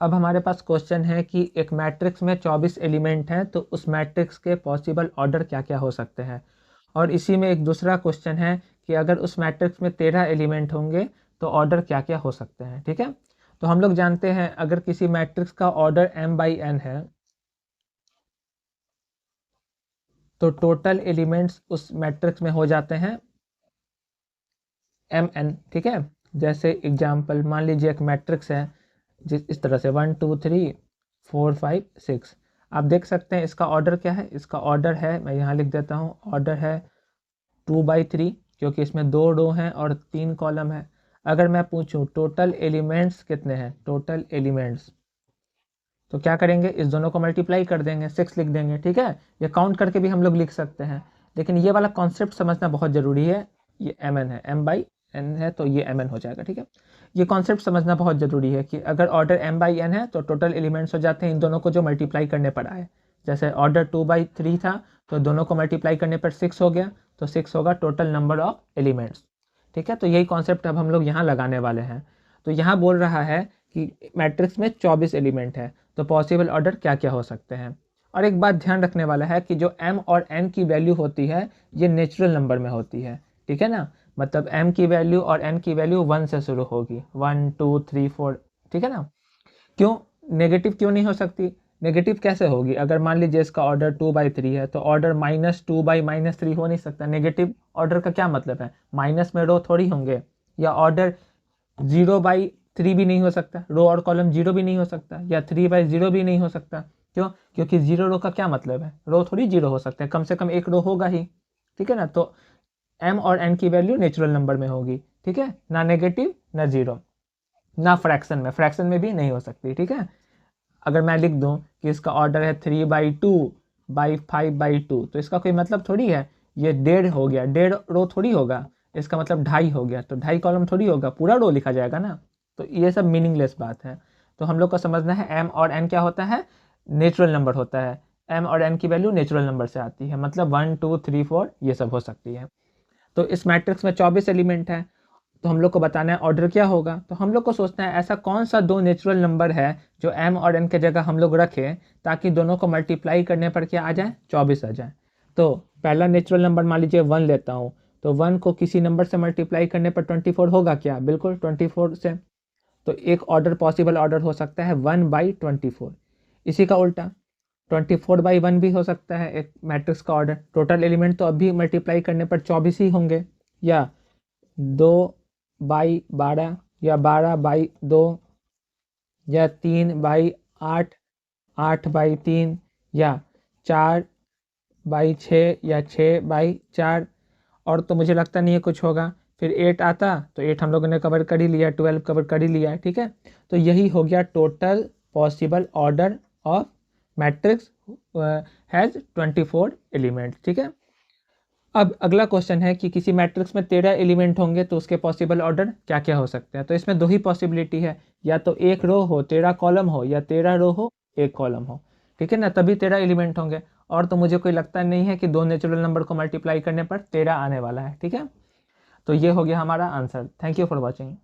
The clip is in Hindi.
अब हमारे पास क्वेश्चन है कि एक मैट्रिक्स में 24 एलिमेंट हैं, तो उस मैट्रिक्स के पॉसिबल ऑर्डर क्या क्या हो सकते हैं। और इसी में एक दूसरा क्वेश्चन है कि अगर उस मैट्रिक्स में 13 एलिमेंट होंगे तो ऑर्डर क्या क्या हो सकते हैं। ठीक है, तो हम लोग जानते हैं अगर किसी मैट्रिक्स का ऑर्डर m/n है तो टोटल एलिमेंट्स उस मैट्रिक्स में हो जाते हैं mn। ठीक है, जैसे एग्जाम्पल मान लीजिए एक मैट्रिक्स है इस तरह से 1 2 3 4 5 6। आप देख सकते हैं इसका ऑर्डर क्या है। इसका ऑर्डर है, मैं यहाँ लिख देता हूँ, ऑर्डर है 2/3, क्योंकि इसमें 2 रो हैं और 3 कॉलम है। अगर मैं पूछूं टोटल एलिमेंट्स कितने हैं, टोटल एलिमेंट्स, तो क्या करेंगे, इस दोनों को मल्टीप्लाई कर देंगे, 6 लिख देंगे। ठीक है, ये काउंट करके भी हम लोग लिख सकते हैं, लेकिन ये वाला कॉन्सेप्ट समझना बहुत ज़रूरी है। ये mn है, m/n है तो ये mn हो जाएगा। ठीक है, ये कॉन्सेप्ट समझना बहुत ज़रूरी है कि अगर ऑर्डर m/n है तो टोटल एलिमेंट्स हो जाते हैं इन दोनों को जो मल्टीप्लाई करने पर आए। जैसे ऑर्डर 2/3 था तो दोनों को मल्टीप्लाई करने पर 6 हो गया, तो 6 होगा टोटल नंबर ऑफ एलिमेंट्स। ठीक है, तो यही कॉन्सेप्ट अब हम लोग यहाँ लगाने वाले हैं। तो यहाँ बोल रहा है कि मैट्रिक्स में 24 एलिमेंट है तो पॉसिबल ऑर्डर क्या क्या हो सकते हैं। और एक बात ध्यान रखने वाला है कि जो m और n की वैल्यू होती है ये नेचुरल नंबर में होती है। ठीक है ना, मतलब m की वैल्यू और n की वैल्यू 1 से शुरू होगी, 1 2 3 4। ठीक है ना, क्यों नेगेटिव क्यों नहीं हो सकती, नेगेटिव कैसे होगी। अगर मान लीजिए इसका ऑर्डर 2/3 है तो ऑर्डर -2/-3 हो नहीं सकता। नेगेटिव ऑर्डर का क्या मतलब है, माइनस में रो थोड़ी होंगे। या ऑर्डर 0/3 भी नहीं हो सकता, रो और कॉलम 0 भी नहीं हो सकता, या 3/0 भी नहीं हो सकता। क्यों, क्योंकि 0 रो का क्या मतलब है, रो थोड़ी 0 हो सकते हैं, कम से कम एक रो होगा ही। ठीक है ना, तो m और n की वैल्यू नेचुरल नंबर में होगी। ठीक है, ना नेगेटिव ना 0, ना फ्रैक्शन में भी नहीं हो सकती। ठीक है, अगर मैं लिख दूं कि इसका ऑर्डर है 3/2/5/2 तो इसका कोई मतलब थोड़ी है, ये 1.5 हो गया, 1.5 रो थोड़ी होगा, इसका मतलब 2.5 हो गया, तो 2.5 कॉलम थोड़ी होगा, पूरा रो लिखा जाएगा ना। तो ये सब मीनिंगलेस बात है। तो हम लोग को समझना है m और n क्या होता है, नेचुरल नंबर होता है। m और n की वैल्यू नेचुरल नंबर से आती है, मतलब 1 2 3 4 ये सब हो सकती है। तो इस मैट्रिक्स में 24 एलिमेंट है, तो हम लोग को बताना है ऑर्डर क्या होगा। तो हम लोग को सोचना है ऐसा कौन सा 2 नेचुरल नंबर है जो m और n के जगह हम लोग रखें ताकि दोनों को मल्टीप्लाई करने पर क्या आ जाए, 24 आ जाए। तो पहला नेचुरल नंबर मान लीजिए 1 लेता हूँ, तो 1 को किसी नंबर से मल्टीप्लाई करने पर 24 होगा क्या, बिल्कुल 24 से। तो एक ऑर्डर पॉसिबल ऑर्डर हो सकता है 1/24। इसी का उल्टा 24/1 भी हो सकता है एक मैट्रिक्स का ऑर्डर। टोटल एलिमेंट तो अभी मल्टीप्लाई करने पर 24 ही होंगे, या 2/12 या 12/2 या 3/8 8/3 या 4/6 या 6/4। और तो मुझे लगता नहीं है कुछ होगा। फिर 8 आता तो 8 हम लोगों ने कवर कर ही लिया, 12 कवर कर ही लिया है। ठीक है, तो यही हो गया total possible order of matrix has 24 element. ठीक है, अब अगला क्वेश्चन है कि किसी मैट्रिक्स में 13 एलिमेंट होंगे तो उसके पॉसिबल ऑर्डर क्या क्या हो सकते हैं। तो इसमें 2 ही पॉसिबिलिटी है, या तो एक रो हो 13 कॉलम हो, या 13 रो हो 1 कॉलम हो। ठीक है ना, तभी 13 एलिमेंट होंगे। और तो मुझे कोई लगता नहीं है कि 2 नेचुरल नंबर को मल्टीप्लाई करने पर 13 आने वाला है। ठीक है, तो ये हो गया हमारा answer. Thank you for watching.